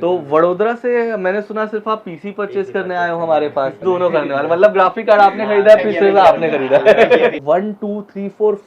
तो वडोदरा से मैंने सुना सिर्फ आप पीसी परचेज करने आए हो हमारे पास। दोनों करने वाले, मतलब ग्राफिक कार्ड आपने खरीदा है, पीसी आपने खरीदा है। 1 2 3 4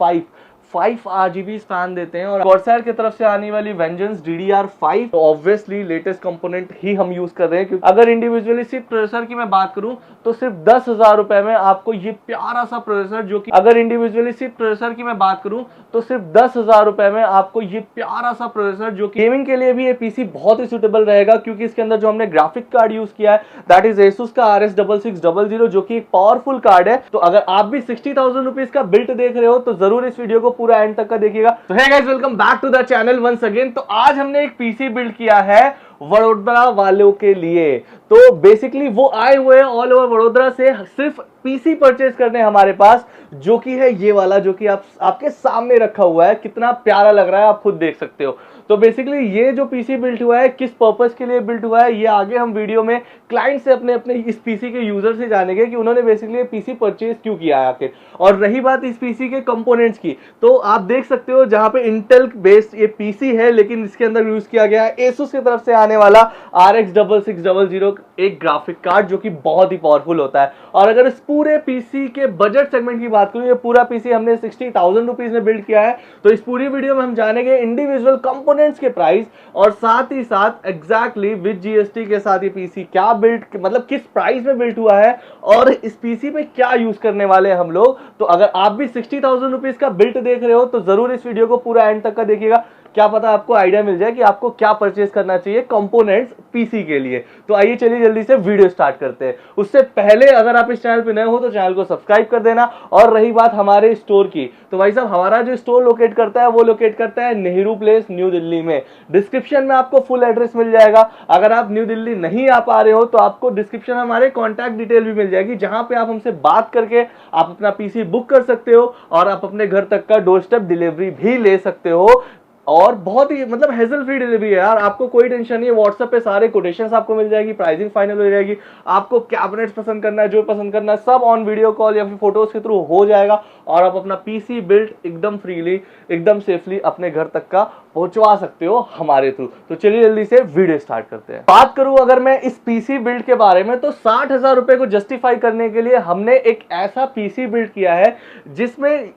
5 RGB फैन देते हैं। और कॉर्सैर की तरफ से आने वाली वेंजेंस DDR5 तो ऑब्वियसली लेटेस्ट कंपोनेंट ही हम यूज कर रहे हैं, क्योंकि अगर इंडिविजुअली सिर्फ प्रोसेसर की मैं बात करूं तो सिर्फ 10,000 रुपए में आपको ये प्यारा सा प्रोसेसर, जो कि अगर इंडिविजुअली सिर्फ प्रोसेसर की मैं बात करूं तो सिर्फ 10,000 रुपए में आपको ये प्यारा सा प्रोसेसर, जो गेमिंग के लिए भी ये पीसी बहुत ही सुटेबल रहेगा, क्योंकि इसके अंदर जो हमने ग्राफिक कार्ड यूज किया है दैट इज Asus का RS 6600, जो कि एक पावरफुल कार्ड है। तो अगर आप भी 60,000 रुपीज का बिल्ट देख रहे हो तो जरूर इस वीडियो को पूरा एंड तक का देखिएगा। तो hey guys, welcome back to the channel once again. तो आज हमने एक पीसी बिल्ड किया है वडोदरा वालों के लिए। तो बेसिकली वो आए हुए हैं ऑल ओवर वडोदरा से सिर्फ पीसी परचेज करने हमारे पास, जो कि है ये वाला, जो कि आपके सामने रखा हुआ है। कितना प्यारा लग रहा है आप खुद देख सकते हो। तो बेसिकली ये जो पीसी बिल्ड हुआ है किस पर्पस के लिए बिल्ड हुआ है, ये आगे हम वीडियो में क्लाइंट से अपने इस पीसी के यूजर से जानेंगे कि उन्होंने बेसिकली पीसी परचेज क्यों किया है आखिर। और रही बात इस पीसी के कंपोनेंट्स की, तो आप देख सकते हो जहां पे इंटेल बेस्ड ये पीसी है, लेकिन इसके अंदर यूज किया गया है Asus की तरफ से आने वाला RX 6600 एक ग्राफिक कार्ड, जो कि बहुत ही पावरफुल होता है। और अगर इस पूरे पीसी के बजट सेगमेंट की बात करूं, ये पूरा पीसी हमने 60,000 रुपीज में बिल्ड किया है। तो इस पूरी वीडियो में हम जानेंगे इंडिविजुअल कंपोनेंट्स के प्राइस, और साथ ही साथ एग्जैक्टली विद जीएसटी के साथ ये पीसी क्या बिल्ड, मतलब किस प्राइस में बिल्ड हुआ है और इस पीसी पे क्या यूज करने वाले हैं हम लोग। तो अगर आप भी 60,000 रुपीज का बिल्ड देख रहे हो तो जरूर इस वीडियो को पूरा एंड तक का देखिएगा। क्या पता आपको आइडिया मिल जाए कि आपको क्या परचेज करना चाहिए कंपोनेंट्स पीसी के लिए। तो आइए चलिए जल्दी से वीडियो स्टार्ट करते हैं। उससे पहले अगर आप इस चैनल पे नए हो तो चैनल को सब्सक्राइब कर देना। और रही बात हमारे स्टोर की, तो भाई साहब हमारा जो स्टोर लोकेट करता है वो लोकेट करता है नेहरू प्लेस न्यू दिल्ली में। डिस्क्रिप्शन में आपको फुल एड्रेस मिल जाएगा। अगर आप न्यू दिल्ली नहीं आ पा रहे हो तो आपको डिस्क्रिप्शन में हमारे कॉन्टैक्ट डिटेल भी मिल जाएगी, जहां पे आप हमसे बात करके आप अपना पीसी बुक कर सकते हो और आप अपने घर तक का डोर स्टेप डिलीवरी भी ले सकते हो। और बहुत ही मतलब हेजल फ्री डिलीवरी है यार, आपको कोई टेंशन नहीं है। व्हाट्सएप पे सारे कोटेशंस आपको मिल जाएगी, प्राइसिंग फाइनल हो जाएगी। आपको कैबिनेट्स पसंद करना है, जो पसंद करना है सब ऑन वीडियो कॉल या फिर फोटोज के थ्रू हो जाएगा। और आप अपना पीसी बिल्ड एकदम फ्रीली, एकदम सेफली अपने घर तक का पहुंचवा सकते हो हमारे थ्रू। तो चलिए जल्दी से वीडियो स्टार्ट करते हैं। बात करूं अगर मैं इस पीसी बिल्ड के बारे में, तो 60,000 रुपए को जस्टिफाई करने के लिए हमने एक ऐसा पीसी बिल्ड किया है जिसमें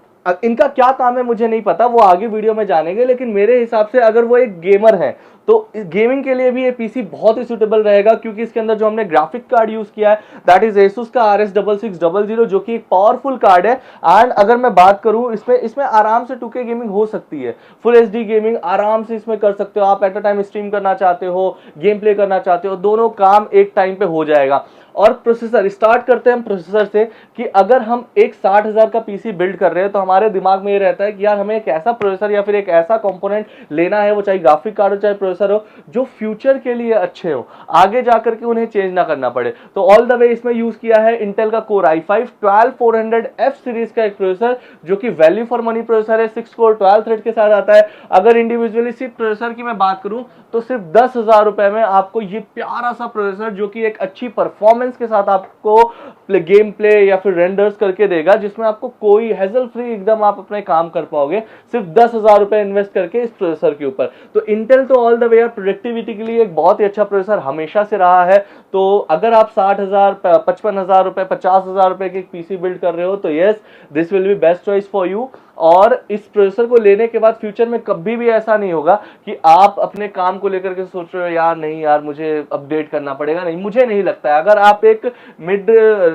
इनका क्या काम है मुझे नहीं पता, वो आगे वीडियो में जानेंगे। लेकिन मेरे हिसाब से अगर वो एक गेमर है तो इस गेमिंग के लिए भी ये पीसी बहुत ही सुटेबल रहेगा, क्योंकि इसके अंदर जो हमने ग्राफिक कार्ड यूज किया है दैट इज Asus का RS 6600, जो कि एक पावरफुल कार्ड है। एंड अगर मैं बात करूं इसमें आराम से 2K गेमिंग हो सकती है, फुल HD गेमिंग आराम से इसमें कर सकते हो। आप एट अ टाइम स्ट्रीम करना चाहते हो, गेम प्ले करना चाहते हो, दोनों काम एक टाइम पे हो जाएगा। और प्रोसेसर स्टार्ट करते हैं हम प्रोसेसर से, कि अगर हम एक 60,000 का पीसी बिल्ड कर रहे हैं तो हमारे दिमाग में ये रहता है कि यार हमें एक ऐसा प्रोसेसर या फिर एक ऐसा कंपोनेंट लेना है, वो चाहे ग्राफिक कार्ड हो चाहे प्रोसेसर हो, जो फ्यूचर के लिए अच्छे हो, आगे जाकर के उन्हें चेंज ना करना पड़े। तो ऑल द वे इसमें यूज किया है इंटेल का कोर i5 12400F सीरीज का एक प्रोसेसर, जो कि वैल्यू फॉर मनी प्रोसेसर है। 6 कोर 12 थ्रेड के साथ आता है। अगर इंडिविजुअली सिर्फ प्रोसेसर की मैं बात करूं तो सिर्फ 10,000 रुपए में आपको ये प्यारा सा प्रोसेसर, जो कि एक अच्छी परफॉर्मेंस के साथ आपको गेम प्ले या फिर रेंडर्स करके देगा, जिसमें आपको कोई हेजल फ्री एकदम आप अपने काम कर पाओगे सिर्फ 10,000 रुपए इन्वेस्ट करके इस प्रोसेसर के ऊपर। तो इंटेल तो ऑल द वे प्रोडक्टिविटी के लिए एक बहुत ही अच्छा प्रोसेसर हमेशा से रहा है। तो अगर आप 60,000 55,000 रुपए 50,000 रुपए की पीसी बिल्ड कर रहे हो तो yes, this will be best choice for you. और इस प्रोसेसर को लेने के बाद फ्यूचर में कभी भी ऐसा नहीं होगा कि आप अपने काम को लेकर के सोच रहे हो यार नहीं यार मुझे अपडेट करना पड़ेगा। नहीं, मुझे नहीं लगता है। अगर आप एक मिड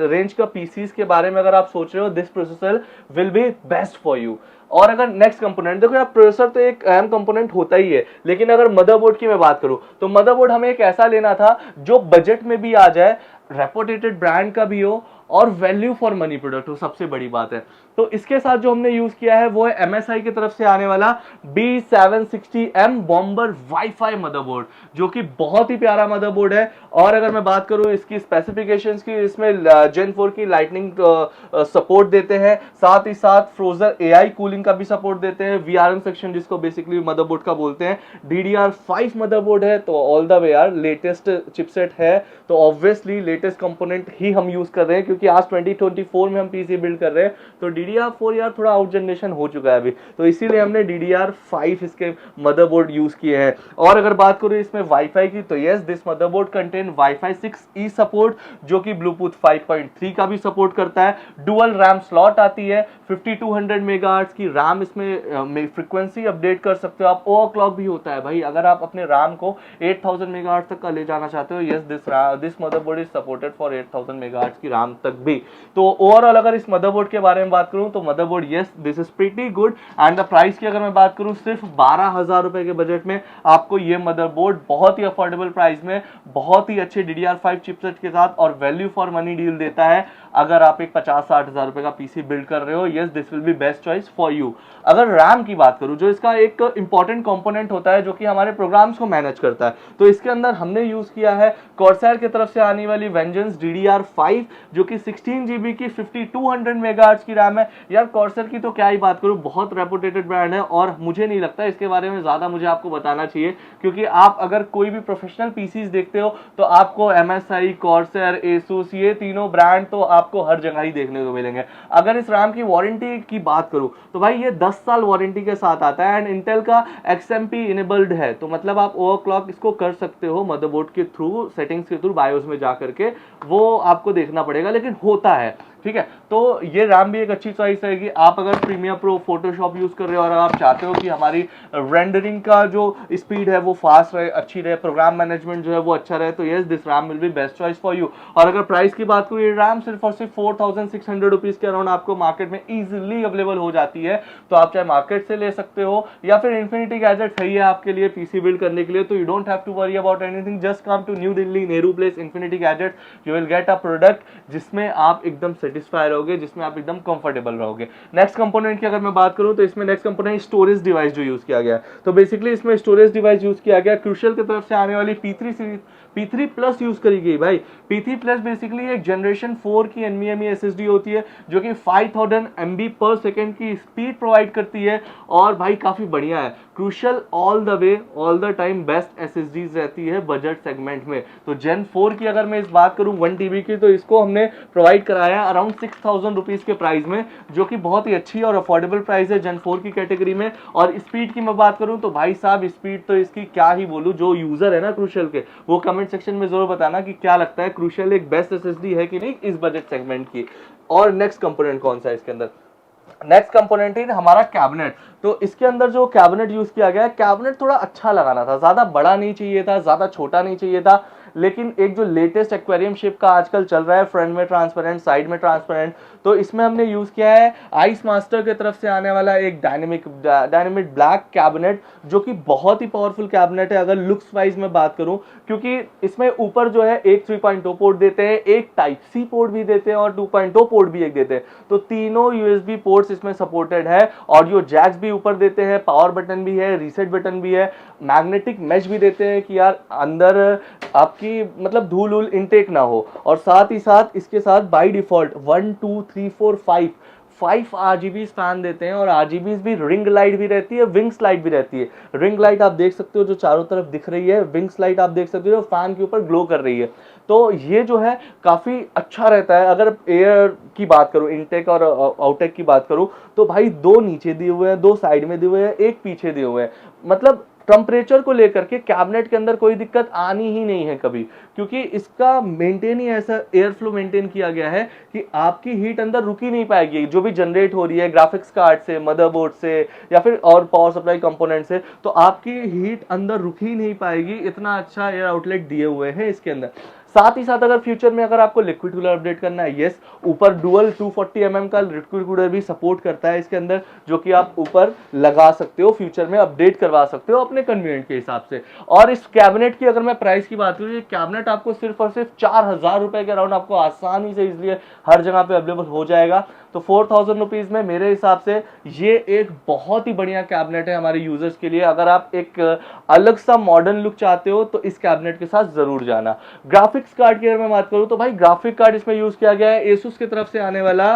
रेंज का पीसीज के बारे में अगर आप सोच रहे हो, this processor will be best for you. और अगर नेक्स्ट कंपोनेंट देखो यार, प्रोसेसर तो एक अहम कंपोनेंट होता ही है, लेकिन अगर मदरबोर्ड की मैं बात करूं तो मदरबोर्ड हमें एक ऐसा लेना था जो बजट में भी आ जाए, रेपुटेटेड ब्रांड का भी हो और वैल्यू फॉर मनी प्रोडक्ट हो, सबसे बड़ी बात है। तो इसके साथ जो हमने यूज किया है वो है MSI की तरफ से आने वाला B760M बॉम्बर वाईफाई मदरबोर्ड, जो कि बहुत ही प्यारा मदरबोर्ड है। और अगर मैं बात करूं इसकी स्पेसिफिकेशंस की, इसमें Gen 4 की लाइटनिंग सपोर्ट देते हैं, साथ ही साथ फ्रोजन AI कूलिंग का भी सपोर्ट देते हैं, VRM सेक्शन जिसको बेसिकली मदरबोर्ड का बोलते हैं। DDR5 मदरबोर्ड है, तो ऑल द वे यार लेटेस्ट चिपसेट है, तो ऑब्वियसली लेटेस्ट कंपोनेंट ही हम यूज कर रहे हैं, क्योंकि क्योंकि आज 2024 में हम पीसी बिल्ड कर रहे हैं, तो DDR4 यार थोड़ा आउट जनरेशन हो चुका है अभी, तो इसीलिए हमने DDR5 इसके मदरबोर्ड यूज किए हैं। और अगर बात करूं इसमें वाईफाई की, तो yes this motherboard contain wifi 6E support, जो कि ब्लूटूथ 5.3 का भी सपोर्ट करता है। डुअल रैम स्लॉट आती है, 5200 मेगाहर्ट्ज की रैम इसमें फ्रीक्वेंसी अपडेट कर सकते हो आप। ओवरक्लॉक भी होता है भाई, अगर आप अपने रैम को 8000 मेगाहर्ट्ज तक का ले जाना चाहते हो, yes this motherboard is supported for 8000 megahertz की रैम तक भी। तो ओवरऑल अगर इस मदरबोर्ड के बारे में बात करूं तो motherboard yes this is pretty good. And the price की अगर मैं बात करूं, सिर्फ 12,000 रुपए के बजट में आपको ये मदरबोर्ड बहुत ही अफोर्डेबल प्राइस में बहुत ही अच्छे DDR5 चिपसेट के साथ और वैल्यू फॉर मनी डील देता है। अगर आप एक 50-60 हजार रुपए का पीसी बिल्ड कर रहे हो, yes this will be best choice for you. अगर रैम की बात करूं, जो इसका एक इंपॉर्टेंट कंपोनेंट होता है जो कि हमारे प्रोग्राम्स को मैनेज करता है, तो इसके अंदर हमने यूज किया है कॉर्सैर की तरफ से आने वाली वेंजेंस DDR5, जो कि 16 GB की 5200 मेगाहर्ट्ज की रैम है। यार कॉर्सैर की तो क्या ही बात करूं, बहुत रेपुटेटेड ब्रांड है और मुझे नहीं लगता इसके बारे में ज्यादा मुझे आपको बताना चाहिए, क्योंकि आप अगर कोई भी प्रोफेशनल पीसीज देखते हो तो आपको MSI, कॉर्सैर, एसूस, ये तीनों ब्रांड तो आपको हर जगह ही देखने को मिलेंगे। अगर इस रैम की वारंटी की बात करूं तो भाई ये 10 साल वारंटी के साथ आता है एंड इंटेल का XMP इनेबल्ड है, तो मतलब आप ओवरक्लॉक इसको कर सकते हो मदरबोर्ड के थ्रू, सेटिंग्स के थ्रू, बायोस में जाकर के, वो आपको देखना पड़ेगा लेकिन होता है, ठीक है। तो ये रैम भी एक अच्छी चॉइस रहेगी। आप अगर प्रीमियर प्रो, फोटोशॉप यूज कर रहे हो और आप चाहते हो कि हमारी रेंडरिंग का जो स्पीड है वो फास्ट रहे, अच्छी रहे, प्रोग्राम मैनेजमेंट जो है वो अच्छा रहे, तो yes this RAM will be best choice for you. और अगर प्राइस की बात करूँ, ये रैम सिर्फ और सिर्फ 4600 रुपीज के अराउंड आपको मार्केट में इजिली अवेलेबल हो जाती है। तो आप चाहे मार्केट से ले सकते हो या फिर इन्फिनिटी गैजेट सही है आपके लिए पीसी बिल्ड करने के लिए, तो you don't have to worry about anything, just come to New Delhi Nehru Place Infinity Gadget, you will get a product जिसमें आप एकदम सेटिस्फाई रहोगे, जिसमें आप एकदम कंफर्टेबल रहोगे। नेक्स्ट कंपोनेंट की अगर मैं बात करूं तो इसमें नेक्स्ट कंपोनेंट स्टोरेज डिवाइस जो यूज किया गया है, तो बेसिकली इसमें स्टोरेज डिवाइस यूज किया गया क्रूशियल की तरफ से आने वाली P3 series, P3 plus use करी गई भाई। P3 प्लस बेसिकली एक जनरेशन 4 की NVMe SSD होती है जो कि 5000 MB पर सेकेंड की स्पीड प्रोवाइड करती है और भाई काफी बढ़िया है। Crucial all the way all the time best SSDs रहती है बजट सेगमेंट में। तो Gen 4 की अगर मैं इस बात करूं 1 TB की, तो इसको हमने प्रोवाइड कराया अराउंड 6000 रुपीज के प्राइस में, जो कि बहुत ही अच्छी और अफोर्डेबल प्राइस है Gen 4 की कैटेगरी में। और स्पीड की मैं बात करूं तो भाई साहब स्पीड तो इसकी क्या ही बोलूं, जो यूजर है ना क्रूशियल के, वो कमेंट सेक्शन में जरूर बताना कि क्या लगता है क्रूशियल एक बेस्ट SSD है कि नहीं इस बजट सेगमेंट की। और नेक्स्ट कंपोनेंट कौन सा है इसके अंदर, नेक्स्ट कंपोनेंट है हमारा कैबिनेट। तो इसके अंदर जो कैबिनेट यूज किया गया है, कैबिनेट थोड़ा अच्छा लगाना था, ज्यादा बड़ा नहीं चाहिए था, ज्यादा छोटा नहीं चाहिए था, लेकिन एक जो लेटेस्ट एक्वेरियम शेप का आजकल चल रहा है, फ्रंट में ट्रांसपेरेंट, साइड में ट्रांसपेरेंट, तो इसमें हमने यूज किया है आइस मास्टर की तरफ से आने वाला एक डायनेमिक ब्लैक कैबिनेट, जो कि बहुत ही पावरफुल कैबिनेट है अगर लुक्स वाइज में बात करूं, क्योंकि इसमें ऊपर जो है एक 3.0 पोर्ट देते हैं, एक टाइप सी पोर्ट भी देते हैं और 2.0 पोर्ट भी एक देते हैं, तो तीनों USB पोर्ट्स इसमें सपोर्टेड है। ऑडियो जैक्स भी ऊपर देते हैं, पावर बटन भी है, रीसेट बटन भी है, मैग्नेटिक मेश भी देते हैं कि यार अंदर आपकी मतलब धूल उल इनटेक ना हो। और साथ ही साथ इसके साथ बाय डिफॉल्ट 1 2 3 4 5 RGB फैन देते हैं और RGB भी रिंग लाइट भी रहती है, विंग्स लाइट भी रहती है। रिंग लाइट आप देख सकते हो जो चारों तरफ दिख रही है, विंग्स लाइट आप देख सकते हो फैन के ऊपर ग्लो कर रही है। तो ये जो है काफी अच्छा रहता है। अगर एयर की बात करूं, इनटेक और आउटटेक की बात करूं, तो भाई दो नीचे दिए हुए हैं, दो साइड में दिए हुए हैं, एक पीछे दिए हुए हैं, मतलब टेम्परेचर को लेकर के कैबिनेट के अंदर कोई दिक्कत आनी ही नहीं है कभी, क्योंकि इसका मेंटेन ही ऐसा एयर फ्लो मेंटेन किया गया है कि आपकी हीट अंदर रुक ही नहीं पाएगी, जो भी जनरेट हो रही है ग्राफिक्स कार्ड से, मदरबोर्ड से या फिर और पावर सप्लाई कंपोनेंट से, तो आपकी हीट अंदर रुक ही नहीं पाएगी। इतना अच्छा एयर आउटलेट दिए हुए हैं इसके अंदर। साथ ही साथ अगर फ्यूचर में अगर आपको लिक्विड कूलर अपडेट करना है, यस ऊपर डुअल 240 mm का लिक्विड कूलर भी सपोर्ट करता है इसके अंदर, जो कि आप ऊपर लगा सकते हो, फ्यूचर में अपडेट करवा सकते हो अपने कन्वीनियंट के हिसाब से। और इस कैबिनेट की अगर मैं प्राइस की बात करूं, ये कैबिनेट आपको सिर्फ और सिर्फ 4000 रुपए के अराउंड आपको आसानी से इसलिए हर जगह पे अवेलेबल हो जाएगा। तो 4000 रुपीज में मेरे हिसाब से ये एक बहुत ही बढ़िया कैबिनेट है हमारे यूजर्स के लिए। अगर आप एक अलग सा मॉडर्न लुक चाहते हो तो इस कैबिनेट के साथ जरूर जाना। ग्राफिक ग्राफिक्स कार्ड की अगर मैं बात करूं तो भाई ग्राफिक कार्ड इसमें यूज किया गया है Asus की तरफ से आने वाला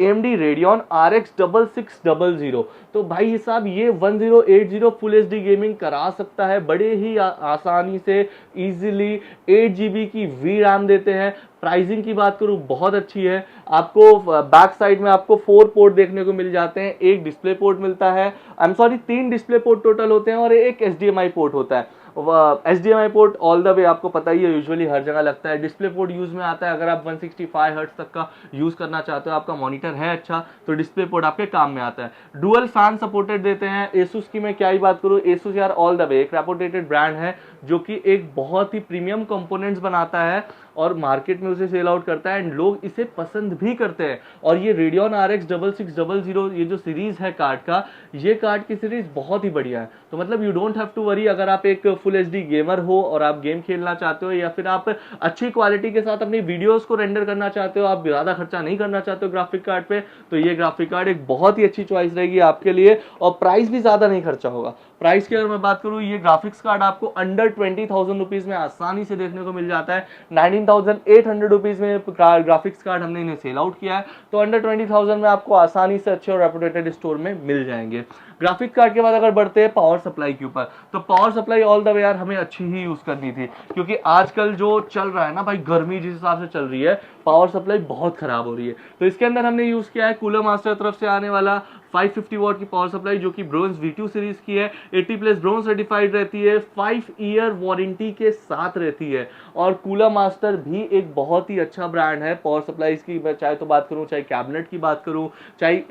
AMD Radeon RX 6600। तो भाई हिसाब ये 1080 फुल एचडी गेमिंग करा सकता है बड़े ही आसानी से, इजीली। 8 GB की VRAM देते हैं। प्राइसिंग की बात करूं बहुत अच्छी है। आपको बैक साइड में आपको 4 पोर्ट देखने को मिल जाते हैं, एक डिस्प्ले पोर्ट मिलता है, I am sorry 3 display port total होते हैं और एक HDMI पोर्ट होता है। HDMI port all the way आपको पता ही है यूजुअली हर जगह लगता है। डिस्प्ले पोर्ट यूज में आता है अगर आप 165 हर्ट्ज तक का यूज करना चाहते हो, आपका मॉनिटर है अच्छा, तो डिस्प्ले पोर्ट आपके काम में आता है। डुअल फैन सपोर्टेड देते हैं। Asus की मैं क्या ही बात करूं, Asus यार ऑल द वे एक रेपुटेटेड ब्रांड है जो कि एक बहुत ही प्रीमियम कंपोनेंट्स बनाता है और मार्केट में उसे सेल आउट करता है एंड लोग इसे पसंद भी करते हैं। और ये Radeon RX 6600 ये जो सीरीज है कार्ड का, ये कार्ड की सीरीज बहुत ही बढ़िया है। तो मतलब you don't have to worry, अगर आप एक फुल एचडी गेमर हो और आप गेम खेलना चाहते हो या फिर आप अच्छी क्वालिटी के साथ अपनी वीडियोस को रेंडर करना चाहते हो, आप ज्यादा खर्चा नहीं करना चाहते हो ग्राफिक कार्ड पे, तो ये ग्राफिक कार्ड एक बहुत ही अच्छी चॉइस रहेगी आपके लिए। और प्राइस भी ज्यादा नहीं खर्चा होगा। प्राइस की अगर मैं बात करूं, ये ग्राफिक्स कार्ड आपको अंडर 20,000 रुपीज में आसानी से देखने को मिल जाता है। 19,800 रुपीज में ग्राफिक्स कार्ड हमने इन्हें सेल आउट किया है, तो अंडर 20,000 में आपको आसानी से अच्छे और रेपुटेटेड स्टोर में मिल जाएंगे। ग्राफिक कार्ड के बाद अगर बढ़ते हैं पावर सप्लाई के ऊपर, तो power supply all the way यार हमें अच्छी ही यूज करनी थी, क्योंकि आजकल जो चल रहा है ना भाई, गर्मी जिस हिसाब से चल रही है, पावर सप्लाई बहुत खराब हो रही है। तो इसके अंदर हमने यूज किया है कूलर मास्टर तरफ से आने वाला 550 वॉट की पावर सप्लाई, जो कि ब्रोंज V2 सीरीज की है। 80+ ब्रोंज सर्टिफाइड रहती है, 5 ईयर वारंटी के साथ रहती है। और कूलर मास्टर भी एक बहुत ही अच्छा ब्रांड है पावर सप्लाईज की, मैं चाहे तो बात करूं, चाहे कैबिनेट की बात करूं, चाहे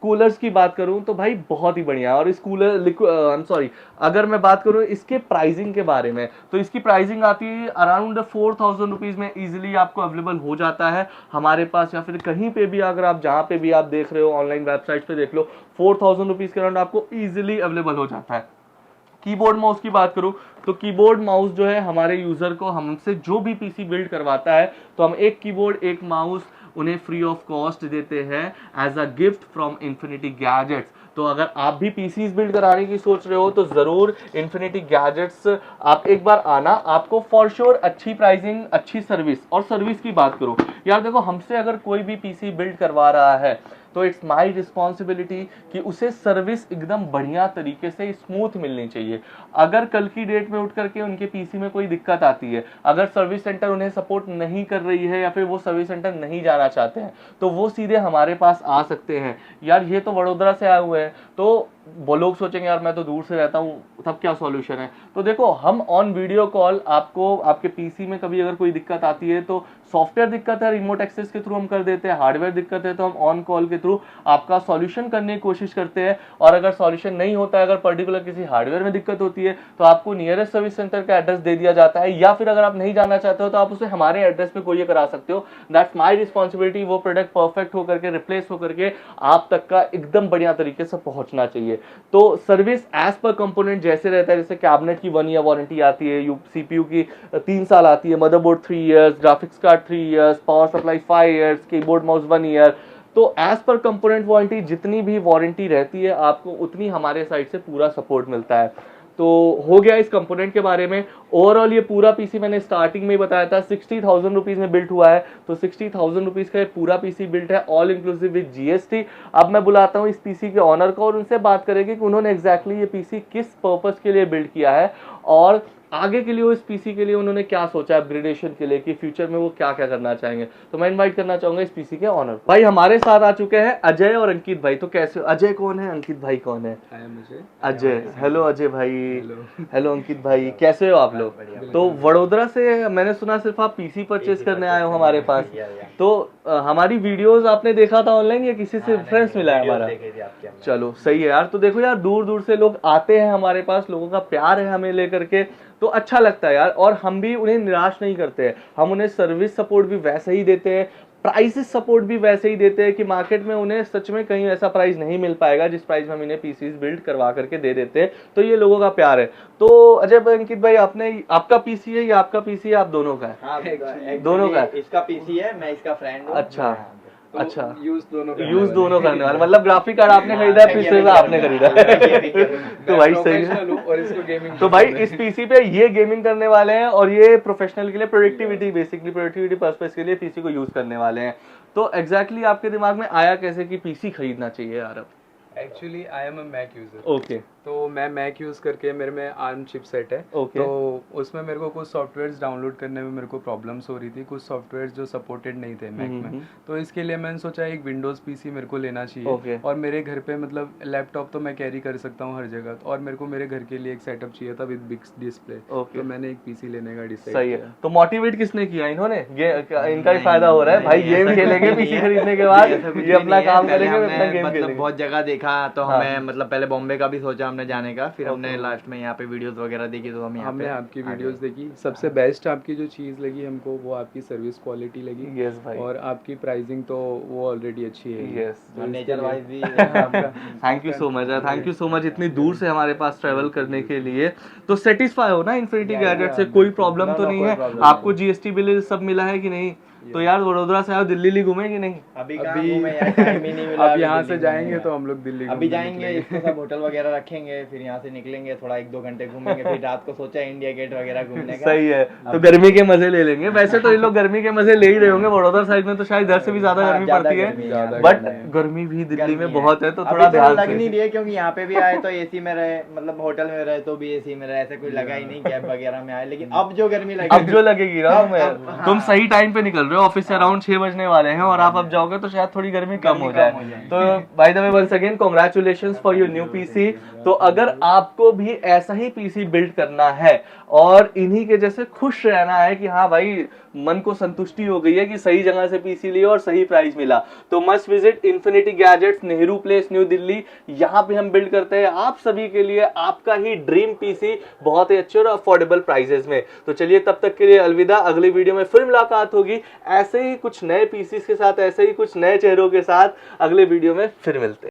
कूलर्स की बात करूं, तो भाई बहुत ही बढ़िया है। और इस कूलर अगर मैं बात करूं इसके प्राइसिंग के बारे में, तो इसकी प्राइसिंग आती है अराउंड 4,000 रुपीज में इजिली आपको अवेलेबल हो जाता है हमारे पास, या फिर कहीं पे भी अगर आप जहां पे भी आप देख रहे हो ऑनलाइन वेबसाइट पे देख लो, 4,000 रुपीज के अराउंड आपको इजिली अवेलेबल हो जाता है। कीबोर्ड माउस की बात करूं तो कीबोर्ड माउस जो है हमारे यूजर को हमसे जो भी पीसी बिल्ड करवाता है, तो हम एक कीबोर्ड एक माउस उन्हें फ्री ऑफ कॉस्ट देते हैं as a gift from Infinity Gadgets. तो अगर आप भी पीसीज बिल्ड कराने की सोच रहे हो तो जरूर इन्फिनिटी गैजेट्स आप एक बार आना, आपको फॉर श्योर अच्छी प्राइसिंग, अच्छी सर्विस। और सर्विस की बात करो यार, देखो हमसे अगर कोई भी पीसी बिल्ड करवा रहा है तो इट्स माई रिस्पॉन्सिबिलिटी कि उसे सर्विस एकदम बढ़िया तरीके से स्मूथ मिलनी चाहिए। अगर कल की डेट में उठ करके उनके पीसी में कोई दिक्कत आती है, अगर सर्विस सेंटर उन्हें सपोर्ट नहीं कर रही है या फिर वो सर्विस सेंटर नहीं जाना चाहते हैं, तो वो सीधे हमारे पास आ सकते हैं। यार ये तो वडोदरा से आए हुए हैं, तो वो लोग सोचेंगे यार मैं तो दूर से रहता हूँ, तब क्या सॉल्यूशन है। तो देखो हम ऑन वीडियो कॉल आपको आपके पीसी में कभी अगर कोई दिक्कत आती है, तो सॉफ्टवेयर दिक्कत है रिमोट एक्सेस के थ्रू हम कर देते हैं, हार्डवेयर दिक्कत है तो हम ऑन कॉल के थ्रू आपका सॉल्यूशन करने की कोशिश करते हैं। और अगर सॉल्यूशन नहीं होता है, अगर पर्टिकुलर किसी हार्डवेयर में दिक्कत होती है, तो आपको नियरेस्ट सर्विस सेंटर का एड्रेस दे दिया जाता है, या फिर अगर आप नहीं जाना चाहते हो तो आप उसे हमारे एड्रेस पे कोरियर करा सकते हो। That's my responsibility. वो प्रोडक्ट परफेक्ट होकर के रिप्लेस होकर के आप तक का एकदम बढ़िया तरीके से पहुंचना चाहिए। तो सर्विस एज पर कंपोनेंट जैसे रहता है, जैसे कैबिनेट की 1 ईयर वारंटी आती है, सीपीयू की 3 साल आती है, motherboard 3 years, graphics card 3 years, power supply 5 years, keyboard mouse 1 year. तो एज पर कंपोनेंट वारंटी जितनी भी वारंटी रहती है आपको उतनी हमारे साइड से पूरा सपोर्ट मिलता है। तो हो गया इस कंपोनेंट के बारे में। ओवरऑल ये पूरा पीसी मैंने स्टार्टिंग में ही बताया था 60,000 रुपीज में बिल्ट हुआ है, तो 60,000 रुपीज का ये पूरा पीसी बिल्ट है ऑल इंक्लूसिव विद जीएसटी। अब मैं बुलाता हूँ इस पीसी के ऑनर को और उनसे बात करेंगे कि उन्होंने एग्जैक्टली ये पीसी किस पर्पस के लिए बिल्ड किया है और आगे के लिए वो इस पीसी के लिए उन्होंने क्या सोचा अपग्रेडेशन के लिए, कि फ्यूचर में वो क्या क्या करना चाहेंगे। तो मैं इनवाइट करना चाहूंगा इस पीसी के ऑनर भाई। हमारे साथ आ चुके हैं अजय और अंकित भाई। तो कैसे, अजय कौन है, अंकित भाई कौन है? अजय। हेलो अजय भाई। हेलो अंकित भाई, कैसे हो आप लोग? तो वडोदरा से मैंने सुना सिर्फ आप पीसी परचेज करने आए हो हमारे पास, तो हमारी वीडियोस आपने देखा था ऑनलाइन या किसी से रेफरेंस मिला है हमारा? चलो सही है यार। तो देखो यार दूर दूर से लोग आते हैं हमारे पास, लोगों का प्यार है हमें लेकर के, तो अच्छा लगता है यार। और हम भी उन्हें निराश नहीं करते हैं, हम उन्हें सर्विस सपोर्ट भी वैसे ही देते हैं, प्राइसेस सपोर्ट भी वैसे ही देते हैं कि मार्केट में उन्हें सच में कहीं ऐसा प्राइस नहीं मिल पाएगा जिस प्राइस में हम इन्हें पीसीज बिल्ड करवा करके दे देते हैं। तो ये लोगों का प्यार है। तो अजय भाई, अंकित भाई, आपने आपका पीसी है या आपका पीसी है, आप दोनों का है? हाँ, दोनों का है। इसका पीसी है, मैं इसका फ्रेंड हूँ। अच्छा, अच्छा, यूज दोनों करने वाले, मतलब ग्राफिक कार्ड आपने खरीदा है, पीसी आपने खरीदा है। तो भाई सही है। और इसको गेमिंग तो भाई इस पीसी पे ये गेमिंग करने वाले हैं और ये प्रोफेशनल के लिए प्रोडक्टिविटी, बेसिकली प्रोडक्टिविटी पर्पस के लिए पीसी को यूज करने वाले हैं। तो एग्जैक्टली आपके दिमाग में आया कैसे कि पीसी खरीदना चाहिए यार अब? Actually I am a Mac user. Okay, तो मैं मैक यूज़ करके मेरे में आर्म चिपसेट है। ओके। तो उसमें मेरे को कुछ सॉफ्टवेयर्स डाउनलोड करने में मेरे को प्रॉब्लम्स हो रही थी, कुछ सॉफ्टवेयर्स जो सपोर्टेड नहीं थे मैक में। तो इसके लिए मैंने सोचा एक विंडोज़ पीसी मेरे को लेना चाहिए। ओके। और मेरे घर पे मतलब लैपटॉप तो मैं कैरी कर सकता हूँ हर जगह, और मेरे को मेरे घर के लिए एक सेटअप चाहिए था विद बिग डिस्प्ले। तो मैंने एक पीसी लेने का डिसाइड सही किया। है। तो मोटिवेट किसने किया? इन्होंने, ये इनका ही फायदा हो रहा है भाई, गेम खेलेंगे पीसी खरीदने के बाद, ये अपना काम करेंगे, अपना गेम मतलब खेलेंगे। बहुत जगह देखा तो हमें मतलब पहले बॉम्बे का भी सोचा हमने जाने का, फिर हमने लास्ट में यहाँ पे वीडियोस वगैरह देखी तो हम यहाँ हमने पे आपकी वीडियोस देखी, सबसे बेस्ट आपकी जो चीज़ लगी हमको वो आपकी सर्विस क्वालिटी लगी। यस भाई। और आपकी प्राइसिंग तो वो ऑलरेडी अच्छी है। यस, नेचर वाइज भी thank you so much, thank you so much इतनी दूर से हमारे पास ट्रेवल करने के लिए। तो सेटिस्फाई हो ना इन्फिनिटी गैजेट से? कोई प्रॉब्लम तो नहीं है? आपको जीएसटी बिल सब मिला है कि नहीं? तो यार वडोदरा से आओ, दिल्ली घूमे कि नहीं? अभी टाइम ही नहीं मिला। अब यहाँ से जाएंगे तो हम लोग दिल्ली अभी जाएंगे, इसको सब होटल वगैरह रखेंगे, फिर यहाँ से निकलेंगे, थोड़ा 1-2 घंटे घूमेंगे, फिर रात को सोचा इंडिया गेट वगैरह घूमने का। सही है। तो गर्मी के मजे ले लेंगे। वैसे तो ये लोग गर्मी के मजे ले ही रहे होंगे, वडोदरा साइड में तो शायद इधर से भी ज्यादा गर्मी पड़ती है, बट गर्मी भी दिल्ली में बहुत है, तो थोड़ा ध्यान लग नहीं रही है, क्योंकि यहाँ पे भी आए तो एसी में रहे, मतलब होटल में रहे तो भी एसी में रहे, ऐसे कोई लगा ही नहीं कैब वगैरह में आए। लेकिन अब जो गर्मी लगेगी, अब जो लगेगी ना, तुम सही टाइम पे निकल रहे हो, ऑफिस से अराउंड 6 बजने वाले हैं और आप अब जाओगे तो शायद थोड़ी गर्मी कम हो जाए। तो by the way once again congratulations for your new PC. तो अगर आपको भी ऐसा ही पीसी बिल्ड करना है और इन्हीं के जैसे खुश रहना है कि हाँ भाई मन को संतुष्टि हो गई है कि सही जगह से पीसी लिया और सही प्राइस मिला, तो must visit infinity gadgets, Nehru place, new Delhi. यहाँ पे हम बिल्ड करते हैं आप सभी के लिए आपका ही ड्रीम पीसी बहुत ही अच्छे और अफोर्डेबल प्राइसेस में। तो चलिए तब तक के लिए अलविदा, अगली वीडियो में फिर मुलाकात होगी ऐसे ही कुछ नए पीसीस के साथ, ऐसे ही कुछ नए चेहरों के साथ। अगले वीडियो में फिर मिलते हैं।